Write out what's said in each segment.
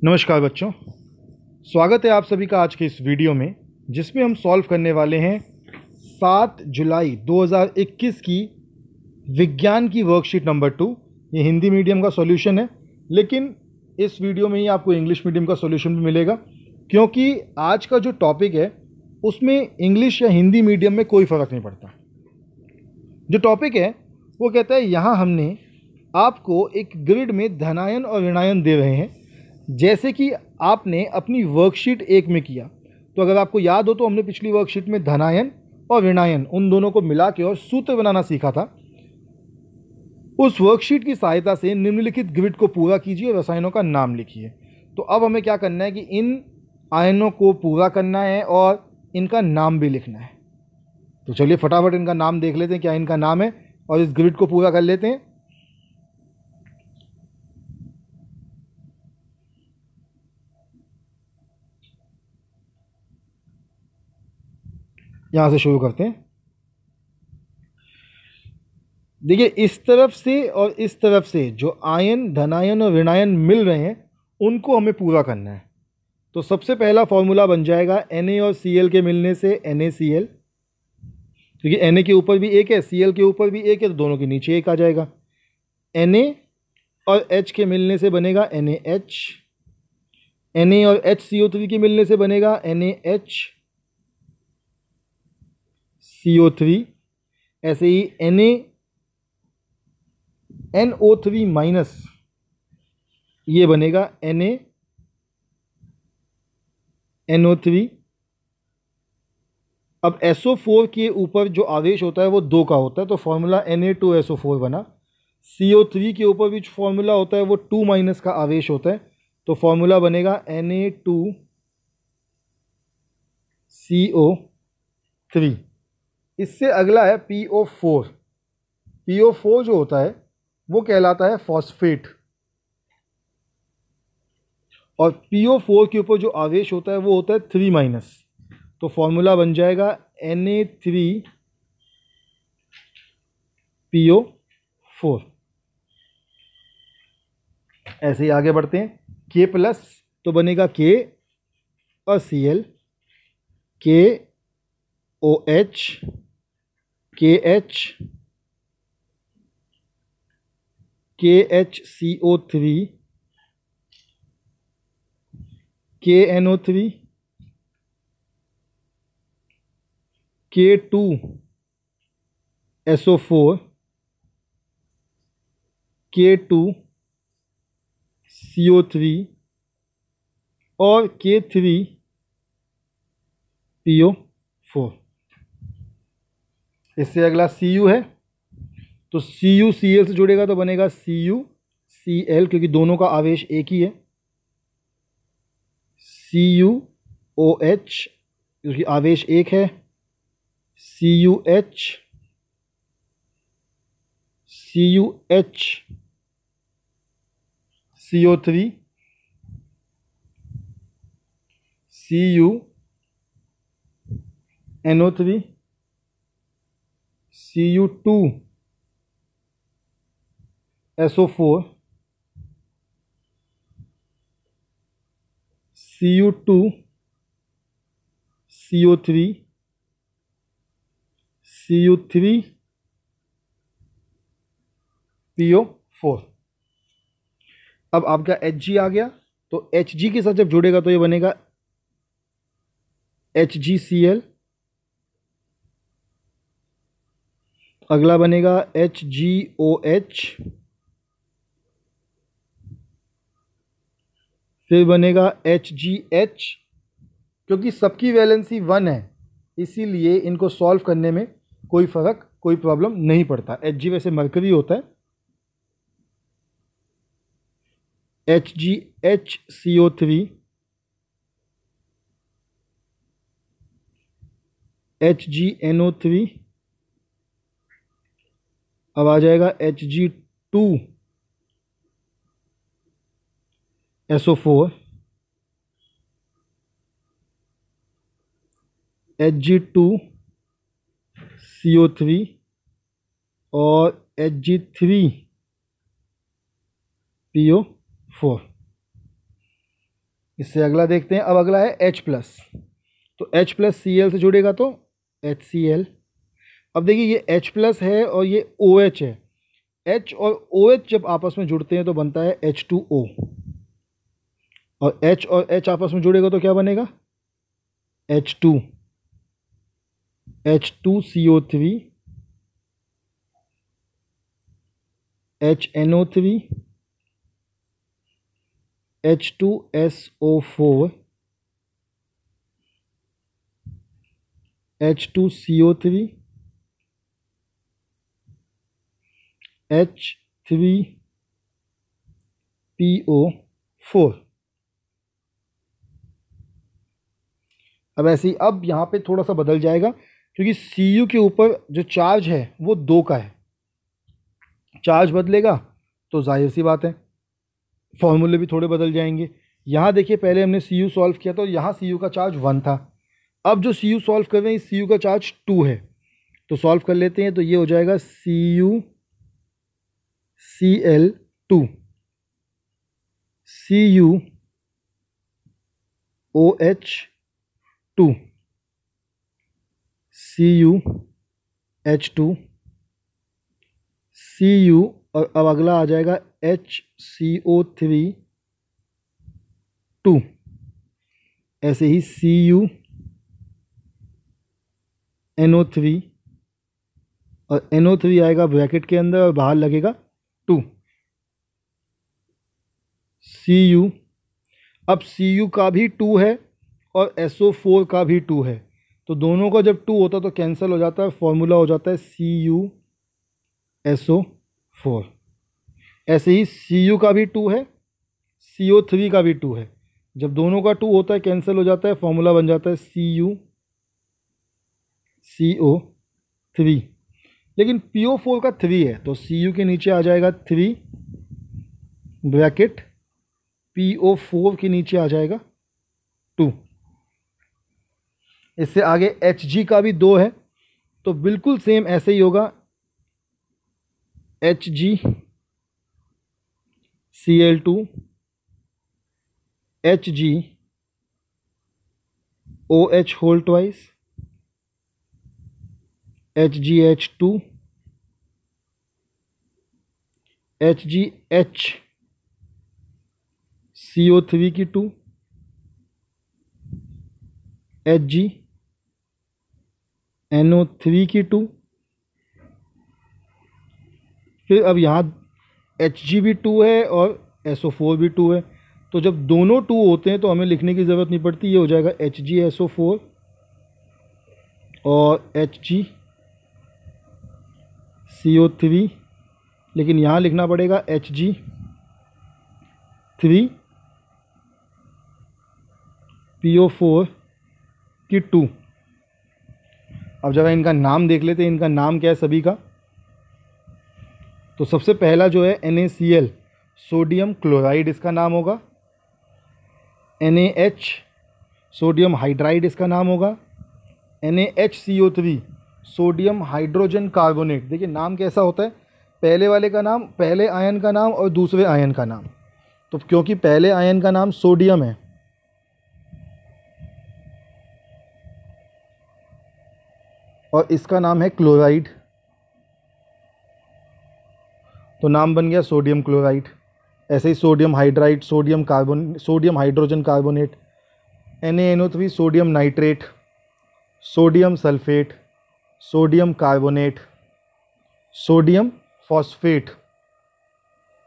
नमस्कार बच्चों, स्वागत है आप सभी का आज के इस वीडियो में जिसमें हम सॉल्व करने वाले हैं 7 जुलाई 2021 की विज्ञान की वर्कशीट नंबर 2। ये हिंदी मीडियम का सॉल्यूशन है, लेकिन इस वीडियो में ही आपको इंग्लिश मीडियम का सॉल्यूशन भी मिलेगा, क्योंकि आज का जो टॉपिक है उसमें इंग्लिश या हिंदी मीडियम में कोई फ़र्क नहीं पड़ता। जो टॉपिक है वो कहता है यहाँ हमने आपको एक ग्रिड में धनायन और ऋणायन दे रहे हैं, जैसे कि आपने अपनी वर्कशीट 1 में किया। तो अगर आपको याद हो तो हमने पिछली वर्कशीट में धनायन और ऋणायन उन दोनों को मिला के और सूत्र बनाना सीखा था। उस वर्कशीट की सहायता से निम्नलिखित ग्रिड को पूरा कीजिए और रसायनों का नाम लिखिए। तो अब हमें क्या करना है कि इन आयनों को पूरा करना है और इनका नाम भी लिखना है। तो चलिए फटाफट इनका नाम देख लेते हैं क्या इनका नाम है और इस ग्रिड को पूरा कर लेते हैं। यहाँ से शुरू करते हैं। देखिए, इस तरफ से और इस तरफ से जो आयन, धनायन और ऋणायन मिल रहे हैं उनको हमें पूरा करना है। तो सबसे पहला फॉर्मूला बन जाएगा Na और Cl के मिलने से NaCl, क्योंकि Na के ऊपर भी एक है, Cl के ऊपर भी एक है, तो दोनों के नीचे एक आ जाएगा। Na और H के मिलने से बनेगा NaH, Na और HCO3 के मिलने से बनेगा NaHCO3। ऐसे ही NaNO3 माइनस, ये बनेगा NaNO3। अब SO4 के ऊपर जो आवेश होता है वो 2 का होता है, तो फॉर्मूला Na2SO4 बना। CO3 के ऊपर भी फॉर्मूला होता है वो 2 माइनस का आवेश होता है, तो फॉर्मूला बनेगा Na2CO3। इससे अगला है PO4। PO4 जो होता है वो कहलाता है फॉस्फेट, और PO4 के ऊपर जो आवेश होता है वो होता है 3 माइनस, तो फॉर्मूला बन जाएगा Na3PO4। ऐसे ही आगे बढ़ते हैं। K प्लस तो बनेगा K और Cl, KOH, KH, KHCO3, KNO3, K2SO4, K2CO3 और K3PO4। इससे अगला Cu है, तो Cu Cl से जुड़ेगा तो बनेगा CuCl, क्योंकि दोनों का आवेश एक ही है। CuOH, क्योंकि आवेश एक है। CuH, CuHCO3, CuNO3, Cu2SO4, Cu2CO3, Cu3PO4। अब आपका Hg आ गया, तो Hg के साथ जब जुड़ेगा तो ये बनेगा HgCl। अगला बनेगा HgOH, फिर बनेगा HgH। क्योंकि सबकी वैलेंसी 1 है, इसीलिए इनको सॉल्व करने में कोई फ़र्क, कोई प्रॉब्लम नहीं पड़ता। Hg वैसे मरकरी होता है। HgHCO3, HgNO3, अब आ जाएगा Hg2SO4, Hg2CO3 और Hg3PO4। इससे अगला देखते हैं। अब अगला है H+, तो H+Cl से जुड़ेगा तो HCl। अब देखिए ये H+ है और ये OH है। H और OH जब आपस में जुड़ते हैं तो बनता है H2O, और H और H आपस में जुड़ेगा तो क्या बनेगा? H2, H2CO3, HNO3, H2SO4, H2CO3, H3PO4। अब ऐसे ही अब यहाँ पे थोड़ा सा बदल जाएगा, क्योंकि Cu के ऊपर जो चार्ज है वो 2 का है। चार्ज बदलेगा तो जाहिर सी बात है फॉर्मूले भी थोड़े बदल जाएंगे। यहाँ देखिए पहले हमने Cu सॉल्व किया तो यहाँ Cu का चार्ज 1 था। अब जो Cu सॉल्व कर रहे हैं इस Cu का चार्ज 2 है, तो सॉल्व कर लेते हैं। तो ये हो जाएगा CuCl2, CuOH2, CuH2, Cu, और अब अगला आ जाएगा HCO3 2। ऐसे ही CuNO3, और NO3 आएगा ब्रैकेट के अंदर और बाहर लगेगा 2। Cu, अब Cu का भी 2 है और SO4 का भी 2 है, तो दोनों का जब 2 होता तो कैंसिल हो जाता है, फॉर्मूला हो जाता है CuSO4। ऐसे ही Cu का भी 2 है, CO3 का भी 2 है, जब दोनों का 2 होता है कैंसिल हो जाता है, फॉर्मूला बन जाता है CuCO3। लेकिन PO4 का 3 है तो Cu के नीचे आ जाएगा 3 ब्रैकेट, PO4 के नीचे आ जाएगा 2। इससे आगे Hg का भी 2 है, तो बिल्कुल सेम ऐसे ही होगा, HgCl2, HgOH whole twice, HgH2, HgHCO3 की 2, HgNO3 की 2। फिर अब यहाँ Hg भी 2 है और SO4 भी 2 है, तो जब दोनों 2 होते हैं तो हमें लिखने की ज़रूरत नहीं पड़ती, ये हो जाएगा HgSO4 और HgCO3। लेकिन यहाँ लिखना पड़ेगा Hg3PO4 की 2। अब जरा इनका नाम देख लेते हैं, इनका नाम क्या है सभी का। तो सबसे पहला जो है NaCl, सोडियम क्लोराइड इसका नाम होगा। NaH, सोडियम हाइड्राइड इसका नाम होगा। NaHCO3, sodium hydrogen carbonate. देखिए नाम कैसा होता है, पहले वाले का नाम, पहले आयन का नाम और दूसरे आयन का नाम। तो क्योंकि पहले आयन का नाम सोडियम है और इसका नाम है क्लोराइड, तो नाम बन गया सोडियम क्लोराइड। ऐसे ही sodium hydride, sodium hydrogen carbonate, NaNO3 sodium nitrate, sodium sulphate, sodium carbonate, sodium phosphate,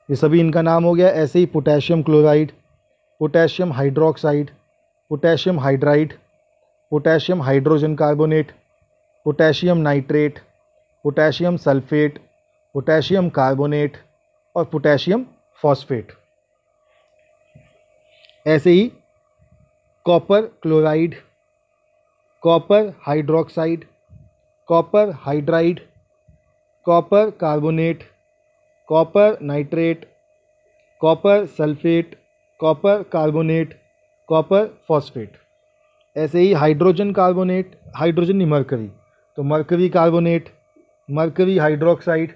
ये सभी इनका नाम हो गया। ऐसे ही potassium chloride, potassium hydroxide, potassium hydride, potassium hydrogen carbonate, potassium nitrate, potassium sulphate, potassium carbonate और पोटेशियम फॉस्फेट। ऐसे ही copper chloride, copper hydroxide, copper hydride, copper carbonate, copper nitrate, copper sulphate, copper carbonate, copper phosphate. ऐसे ही hydrogen carbonate, hydrogen नहीं mercury, तो mercury carbonate, mercury hydroxide,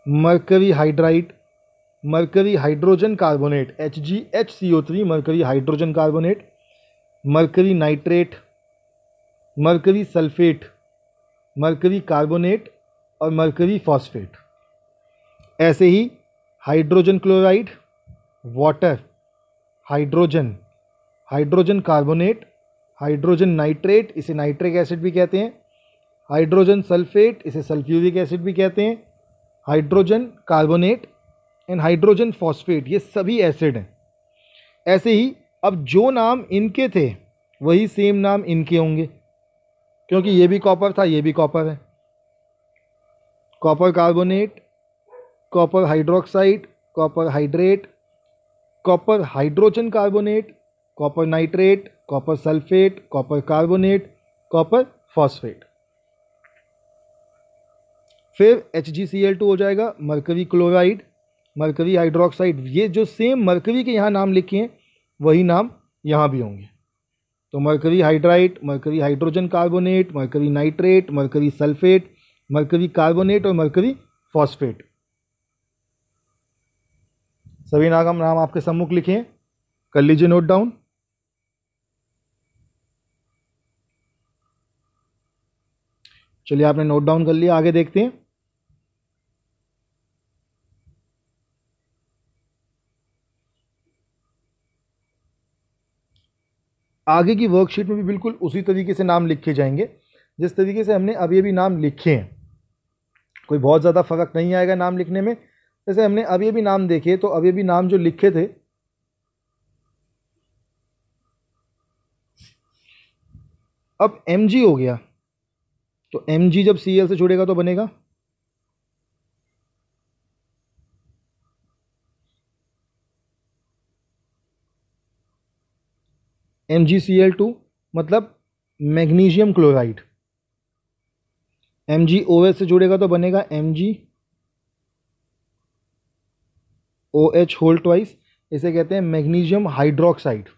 mercury hydride, mercury hydrogen carbonate HgHCO3, mercury hydrogen carbonate, mercury nitrate, mercury sulphate, mercury carbonate और mercury phosphate. ऐसे ही hydrogen chloride, water, hydrogen, hydrogen carbonate, hydrogen nitrate, इसे nitric acid भी कहते हैं, hydrogen sulphate, इसे sulphuric acid भी कहते हैं, hydrogen carbonate and hydrogen phosphate, ये सभी एसिड हैं। ऐसे ही अब जो नाम इनके थे वही सेम नाम इनके होंगे, क्योंकि ये भी कॉपर था, ये भी कॉपर है। Copper carbonate, copper hydroxide, copper hydrate, copper hydrogen carbonate, copper nitrate, copper sulphate, copper carbonate, copper phosphate. फिर HgCl2 हो जाएगा मरकरी क्लोराइड, मरकरी हाइड्रोक्साइड। ये जो सेम मरकरी के यहाँ नाम लिखे हैं वही नाम यहाँ भी होंगे। तो mercury hydride, mercury hydrogen carbonate, mercury nitrate, mercury sulphate, mercury carbonate और मरकरी फॉस्फेट। सभी नाम आपके सम्मुख लिखे हैं, कर लीजिए नोट डाउन। चलिए आपने नोट डाउन कर लिया, आगे देखते हैं। आगे की वर्कशीट में भी बिल्कुल उसी तरीके से नाम लिखे जाएंगे जिस तरीके से हमने अभी अभी नाम लिखे हैं। कोई बहुत ज़्यादा फर्क नहीं आएगा नाम लिखने में। जैसे हमने अभी अभी नाम देखे, तो अभी अभी नाम जो लिखे थे, अब Mg हो गया, तो Mg जब Cl से जुड़ेगा तो बनेगा MgCl2, मतलब मैग्नीशियम क्लोराइड। MgOH से जुड़ेगा तो बनेगा MgOH होल ट्वाइस, इसे कहते हैं मैग्नीशियम हाइड्रोक्साइड।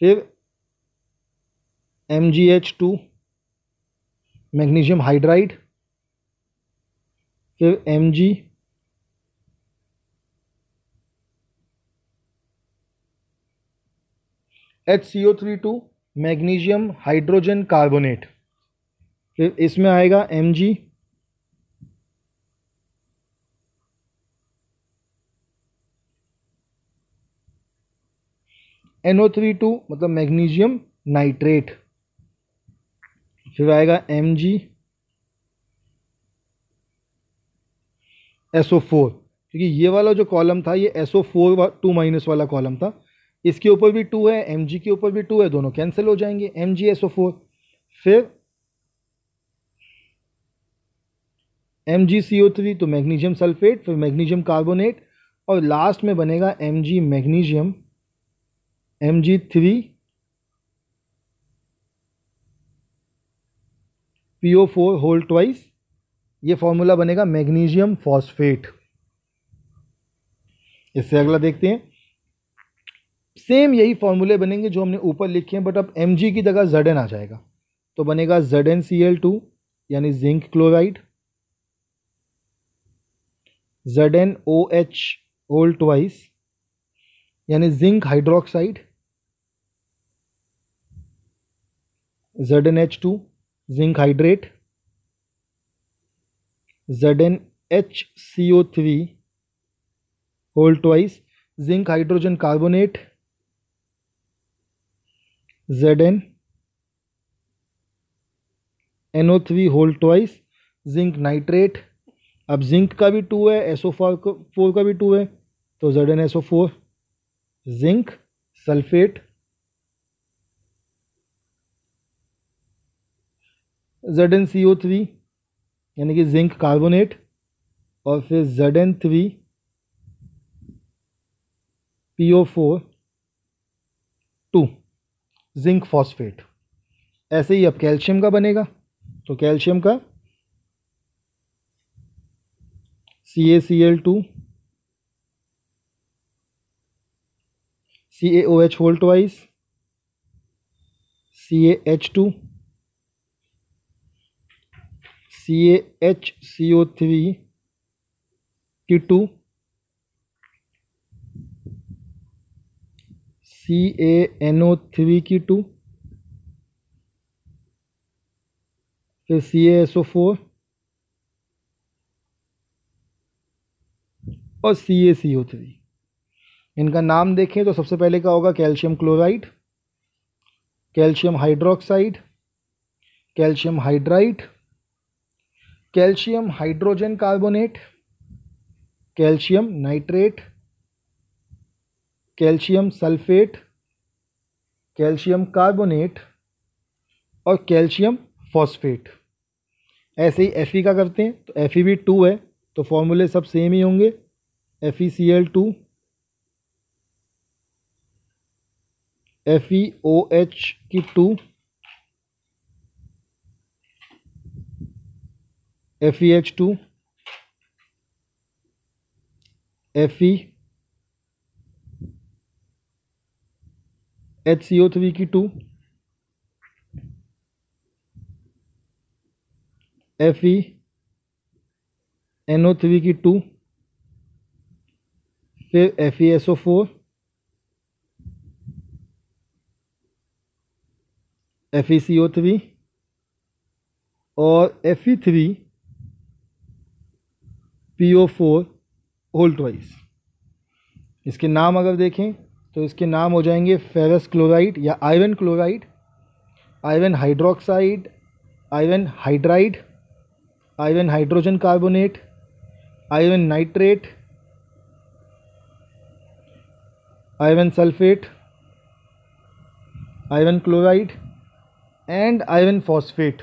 फिर MgH2 मैग्नीशियम हाइड्राइड, फिर HCO3 मैग्नीशियम हाइड्रोजन कार्बोनेट। फिर इसमें आएगा NO3 मतलब मैग्नीशियम नाइट्रेट। फिर आएगा MgSO4, क्योंकि ये वाला जो कॉलम था ये SO4 2- वाला कॉलम था। इसके ऊपर भी 2 है, Mg के ऊपर भी 2 है, दोनों कैंसिल हो जाएंगे, MgSO4। फिर MgCO3 तो मैग्नीशियम सल्फेट, फिर मैग्नीशियम कार्बोनेट, और लास्ट में बनेगा Mg magnesium Mg3PO4 whole twice. ये फॉर्मूला बनेगा मैग्नीशियम फॉस्फेट। इससे अगला देखते हैं। सेम यही फॉर्मूले बनेंगे जो हमने ऊपर लिखे हैं, बट अब Mg की जगह Zn आ जाएगा, तो बनेगा ZnCl2 यानी zinc chloride, ZnOH whole twice यानी zinc hydroxide, ZnH2 zinc hydrate, ZnHCO3 whole twice zinc hydrogen carbonate, ZnNO3 whole twice zinc nitrate. अब जिंक का भी 2 है, SO4 का भी 2 है, तो ZnSO4 जिंक सल्फेट, ZnCO3 यानी कि जिंक कार्बोनेट, और फिर Zn3PO4 2 जिंक फॉस्फेट। ऐसे ही अब कैल्शियम का बनेगा, तो कैल्शियम का CaCl2 CaOH whole twice CaH2 CaHCO3 की 2 CaNO3 की 2, फिर CaSO4 और CaCO3। इनका नाम देखें तो सबसे पहले का होगा calcium chloride, calcium hydroxide, calcium hydride, calcium hydrogen carbonate, calcium nitrate, calcium sulphate, calcium carbonate और कैल्शियम फॉस्फेट। ऐसे ही Fe का करते हैं तो Fe भी 2 है, तो फॉर्मूले सब सेम ही होंगे। FeCl2, FeOH की 2, FeH2, FeHCO3 की 2, FeNO3 की 2, फिर FeSO4, FeCO3 और Fe3PO4 होल ट्वाइस। इसके नाम अगर देखें तो इसके नाम हो जाएंगे फेरस क्लोराइड या iron chloride, iron hydroxide, iron hydride, iron hydrogen carbonate, iron nitrate, iron sulphate, iron chloride and iron phosphate.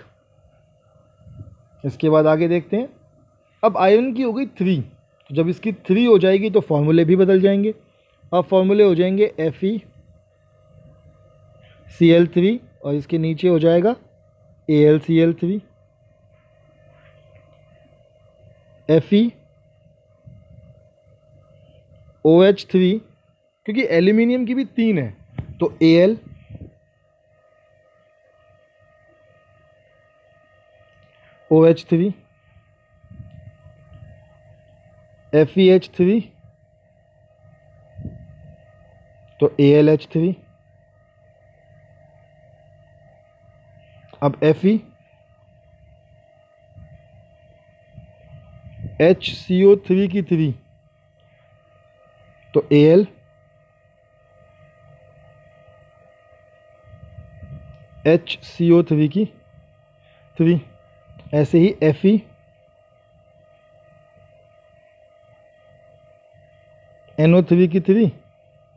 इसके बाद आगे देखते हैं। अब आयरन की हो गई 3, तो जब इसकी 3 हो जाएगी तो फॉर्मूले भी बदल जाएंगे। अब फॉर्मूले हो जाएंगे FeCl3 और इसके नीचे हो जाएगा AlCl3, FeOH3, क्योंकि एल्यूमिनियम की भी 3 है तो Al, OH3, FeH3 तो AlH3, अब FeHCO3 की 3 तो Al, HCO3 की 3। ऐसे ही FeNO3 की 3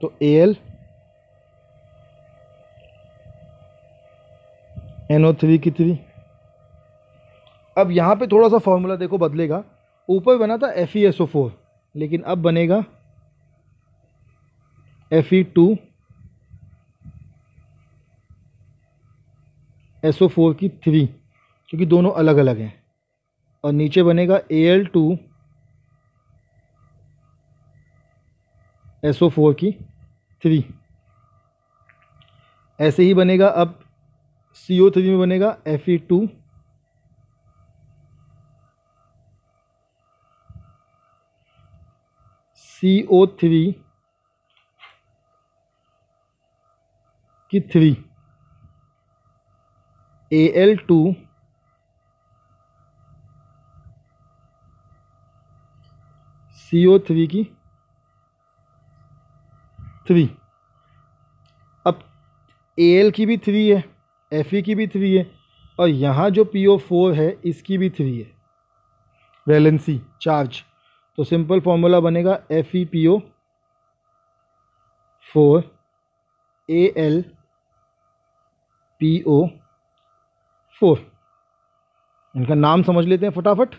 तो Al, NO3 की 3। अब यहाँ पे थोड़ा सा फॉर्मूला देखो बदलेगा। ऊपर बना था FeSO4, लेकिन अब बनेगा Fe2SO4 की 3, क्योंकि दोनों अलग अलग हैं। और नीचे बनेगा Al2SO4 की 3। ऐसे ही बनेगा अब CO3 में बनेगा Fe2CO3 की 3, Al2CO3 की 3। अब Al की भी 3 है, Fe की भी 3 है और यहाँ जो PO4 है इसकी भी 3 है, वैलेंसी चार्ज। तो सिंपल फॉर्मूला बनेगा FePO4 AlPO4। इनका नाम समझ लेते हैं फटाफट।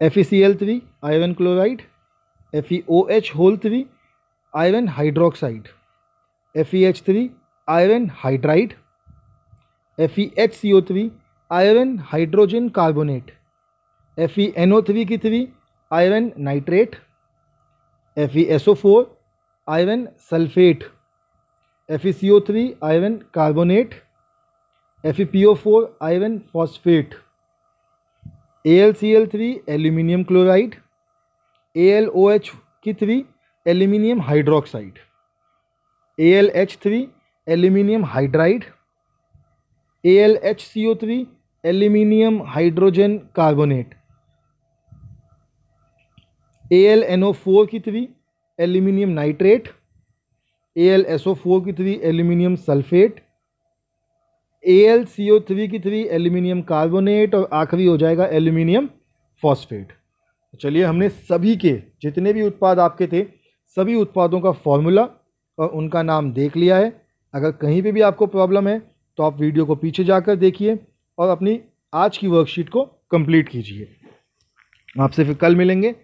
FeCl3 iron chloride, FeOH whole 3 iron hydroxide, FeH3 iron hydride, FeHCO3 iron hydrogen carbonate, FeNO3 की 3 iron nitrate, FeSO4 iron sulphate, FeCO3 iron carbonate, FePO4 iron phosphate, AlCl3 aluminium chloride, AlOH की 3 aluminium hydroxide, AlH3 aluminium hydride, AlHCO3 aluminium hydrogen carbonate, AlNO4 की 3 aluminium nitrate, AlSO4 की 3 aluminium sulphate, AlCO3 की 3 aluminium carbonate और आखिरी हो जाएगा aluminium phosphate. चलिए, हमने सभी के जितने भी उत्पाद आपके थे सभी उत्पादों का फॉर्मूला और उनका नाम देख लिया है। अगर कहीं पे भी आपको प्रॉब्लम है तो आप वीडियो को पीछे जाकर देखिए और अपनी आज की वर्कशीट को कंप्लीट कीजिए। आपसे फिर कल मिलेंगे।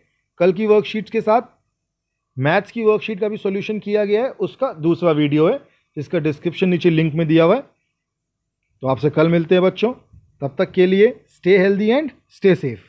कल की वर्कशीट्स के साथ मैथ्स की वर्कशीट का भी सॉल्यूशन किया गया है, उसका दूसरा वीडियो है जिसका डिस्क्रिप्शन नीचे लिंक में दिया हुआ है। तो आपसे कल मिलते हैं बच्चों, तब तक के लिए stay healthy and stay safe.